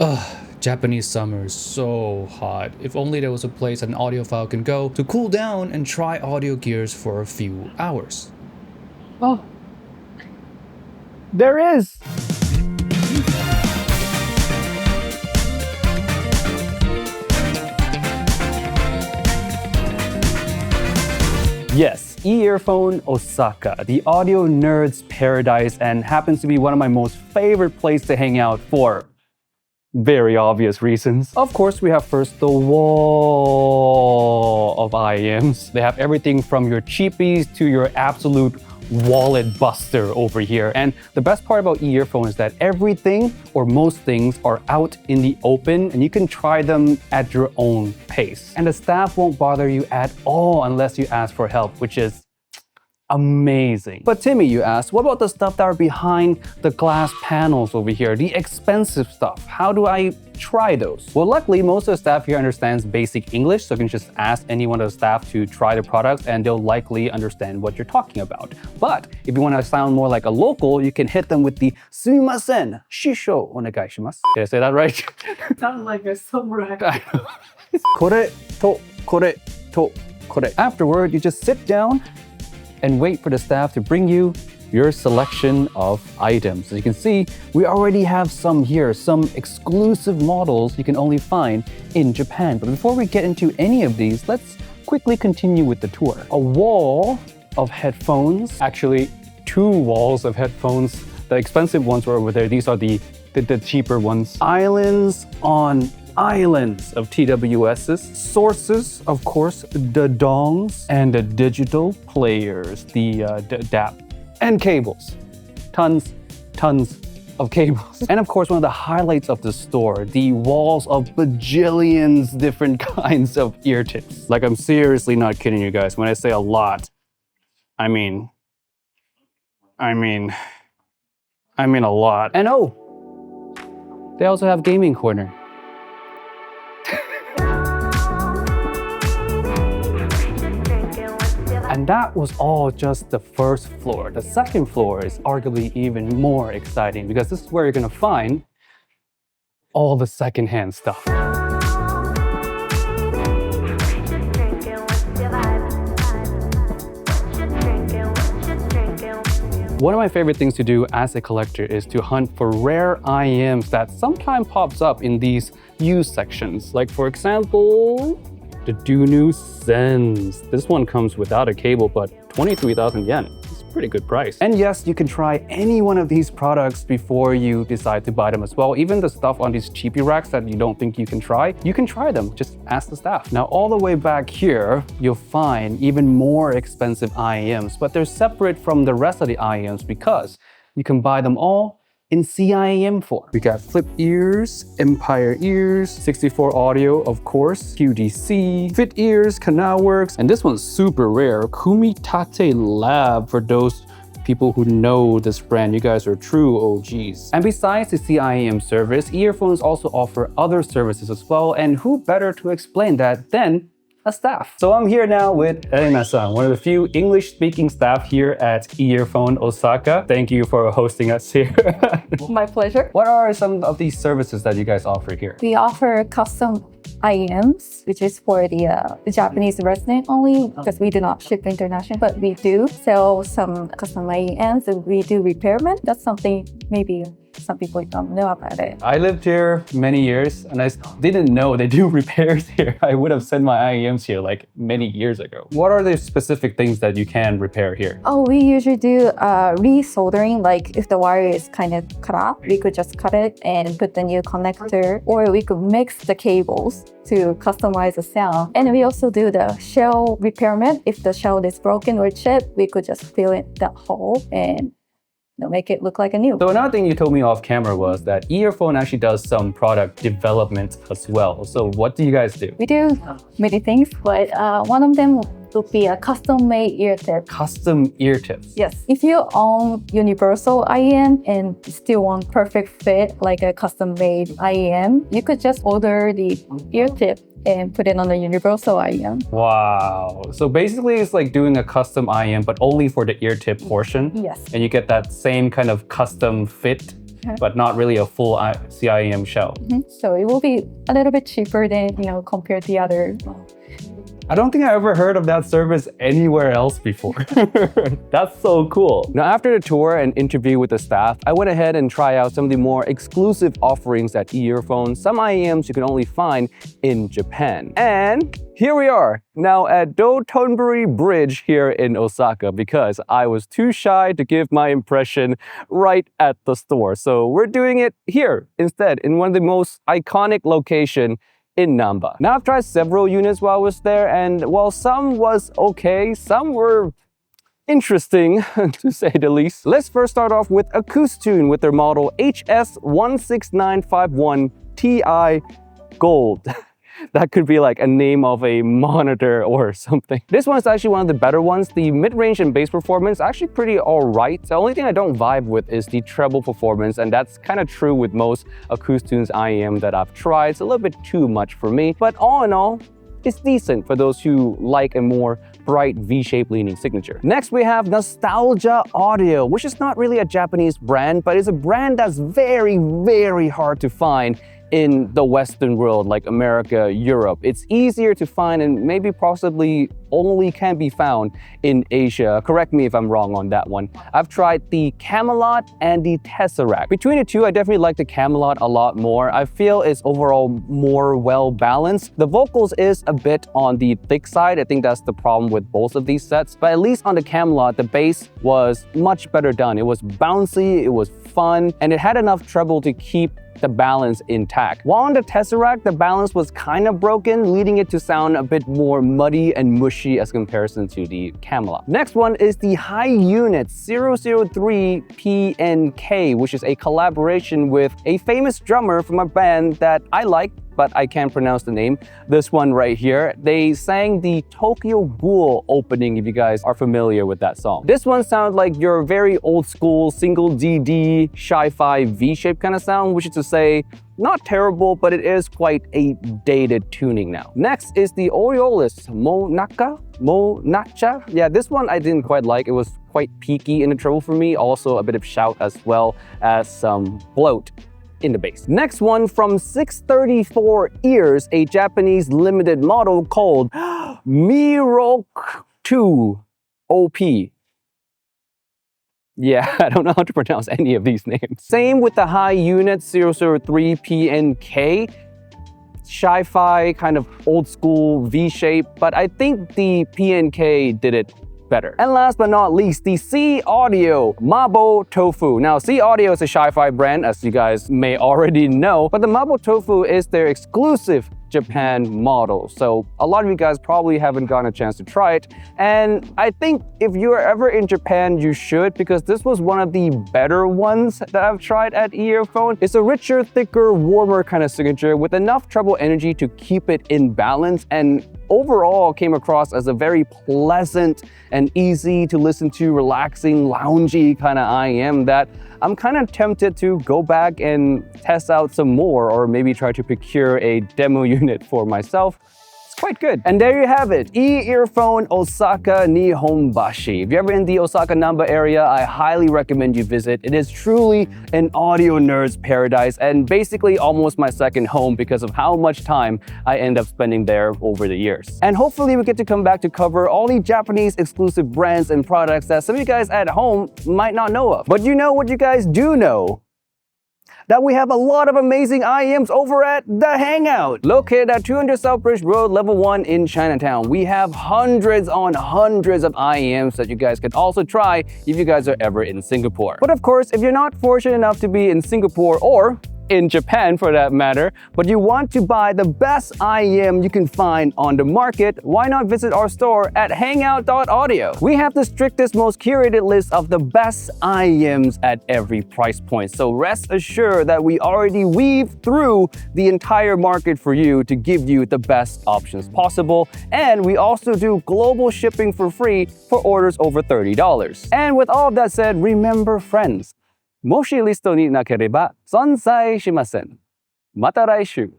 Ugh, Japanese summer is so hot. If only there was a place an audiophile can go to cool down and try audio gears for a few hours. Oh, there is. Yes, E-earphone Osaka, the audio nerd's paradise, and happens to be one of my most favorite places to hang out for very obvious reasons. Of course, we have first the wall of IEMs. They have everything from your cheapies to your absolute wallet buster over here. And the best part about e-earphone is that everything or most things are out in the open and you can try them at your own pace. And the staff won't bother you at all unless you ask for help, which is amazing. But Timmy, you asked, what about the stuff that are behind the glass panels over here, the expensive stuff? How do I try those? Well, luckily, most of the staff here understands basic English, so you can just ask any one of the staff to try the products and they'll likely understand what you're talking about. But if you want to sound more like a local, you can hit them with the sumimasen, shisho onegaishimasu. Did I say that right? Sound like a samurai. Kore to kore to kore. Afterward, you just sit down and wait for the staff to bring you your selection of items. As you can see, we already have some here, some exclusive models you can only find in Japan. But before we get into any of these, let's quickly continue with the tour. A wall of headphones, actually 2 walls of headphones. The expensive ones were over there. These are the cheaper ones. Islands on islands of TWSs, sources, of course, the dongs, and the digital players, the DAP, and cables. Tons of cables. And of course, one of the highlights of the store, the walls of bajillions different kinds of ear tips. Like, I'm seriously not kidding you guys. When I say a lot, I mean a lot. And oh, they also have gaming corner. And that was all just the first floor. The second floor is arguably even more exciting because this is where you're gonna find all the secondhand stuff. One of my favorite things to do as a collector is to hunt for rare IEMs that sometimes pops up in these used sections. Like, for example, the Dunu Sens. This one comes without a cable, but 23,000 yen. It's a pretty good price. And yes, you can try any one of these products before you decide to buy them as well. Even the stuff on these cheapy racks that you don't think you can try them. Just ask the staff. Now, all the way back here, you'll find even more expensive IEMs, but they're separate from the rest of the IEMs because you can buy them all in CIEM form. We got flip ears, Empire ears, 64 audio, of course, QDC, fit ears, Canal Works, and this one's super rare, Kumitate Lab. For those people who know this brand, you guys are true OGs. And besides the CIEM service, earphones also offer other services as well, and who better to explain that than a staff. So I'm here now with Elena-san, one of the few English-speaking staff here at E-earphone Osaka. Thank you for hosting us here. My pleasure. What are some of these services that you guys offer here? We offer custom IEMs, which is for the Japanese resident only, because we do not ship international, but we do sell some custom IEMs and we do repairment. That's something maybe some people don't know about it. I lived here many years and I didn't know they do repairs here. I would have sent my IEMs here like many years ago. What are the specific things that you can repair here? Oh, we usually do resoldering. Like if the wire is kind of cut off, we could just cut it and put the new connector, or we could mix the cables to customize the sound. And we also do the shell repairment. If the shell is broken or chipped, we could just fill in that hole and make it look like a new. So another thing you told me off camera was that E-earphone actually does some product development as well. So what do you guys do? We do many things, but one of them would be a custom-made ear tip. Custom ear tips? Yes. If you own universal IEM and still want perfect fit, like a custom-made IEM, you could just order the ear tip and put it on the universal IEM. Wow. So basically it's like doing a custom IEM, but only for the ear tip portion. Yes. And you get that same kind of custom fit but not really a full CIEM shell. So it will be a little bit cheaper than, compared to the other. I don't think I ever heard of that service anywhere else before. That's so cool. Now, after the tour and interview with the staff, I went ahead and tried out some of the more exclusive offerings at E-earphone, some IEMs you can only find in Japan. And here we are, now at Dotonbori Bridge here in Osaka, because I was too shy to give my impression right at the store. So we're doing it here instead, in one of the most iconic locations in Namba. Now, I've tried several units while I was there, and while some was okay, some were interesting, to say the least. Let's first start off with Acoustune with their model HS16951 Ti Gold. That could be like a name of a monitor or something. This one is actually one of the better ones. The mid-range and bass performance actually pretty alright. The only thing I don't vibe with is the treble performance, and that's kind of true with most Acoustune's IEM that I've tried. It's a little bit too much for me, but all in all, it's decent for those who like a more bright V-shaped leaning signature. Next, we have Nostalgia Audio, which is not really a Japanese brand, but it's a brand that's very, very hard to find in the Western world, like America, Europe. It's easier to find and maybe possibly only can be found in Asia. Correct me if I'm wrong on that one. I've tried the Camelot and the Tesseract. Between the two, I definitely like the Camelot a lot more. I feel it's overall more well balanced. The vocals is a bit on the thick side. I think that's the problem with both of these sets, but at least on the Camelot, the bass was much better done. It was bouncy, it was fun, and it had enough treble to keep the balance intact. While on the Tesseract, the balance was kind of broken, leading it to sound a bit more muddy and mushy as comparison to the Camelot. Next one is the High Unit 003 PNK, which is a collaboration with a famous drummer from a band that I like, but I can't pronounce the name. This one right here. They sang the Tokyo Ghoul opening, if you guys are familiar with that song. This one sounds like your very old school single DD Sci-Fi V-shape kind of sound, which is to say, not terrible, but it is quite a dated tuning now. Next is the Oriolis Monacha. Yeah, this one I didn't quite like. It was quite peaky in the treble for me. Also a bit of shout as well as some bloat in the bass. Next one from 634 Ears, a Japanese limited model called Mirok 2 OP. Yeah, I don't know how to pronounce any of these names. Same with the High Unit 003 PNK. Sci-fi, kind of old school V-shape, but I think the PNK did it better. And last but not least, the C Audio Mabo Tofu. Now, C Audio is a Sci-Fi brand, as you guys may already know, but the Mabo Tofu is their exclusive Japan model. So a lot of you guys probably haven't gotten a chance to try it. And I think if you're ever in Japan, you should, because this was one of the better ones that I've tried at E-earphone. It's a richer, thicker, warmer kind of signature with enough treble energy to keep it in balance, and overall came across as a very pleasant and easy to listen to, relaxing, loungy kind of IEM that I'm kind of tempted to go back and test out some more, or maybe try to procure a demo unit for myself. It's quite good. And there you have it, E-earphone Osaka Nipponbashi. If you're ever in the Osaka Namba area, I highly recommend you visit. It is truly an audio nerd's paradise, and basically almost my second home because of how much time I end up spending there over the years. And hopefully we get to come back to cover all the Japanese exclusive brands and products that some of you guys at home might not know of. But you know what you guys do know? That we have a lot of amazing IEMs over at The Hangout. Located at 200 Southbridge Road, Level 1 in Chinatown. We have hundreds on hundreds of IEMs that you guys can also try if you guys are ever in Singapore. But of course, if you're not fortunate enough to be in Singapore, or in Japan for that matter, but you want to buy the best IEM you can find on the market, why not visit our store at hangout.audio? We have the strictest, most curated list of the best IEMs at every price point. So rest assured that we already weave through the entire market for you to give you the best options possible. And we also do global shipping for free for orders over $30. And with all of that said, remember friends, もしリストになければ存在しません。また来週。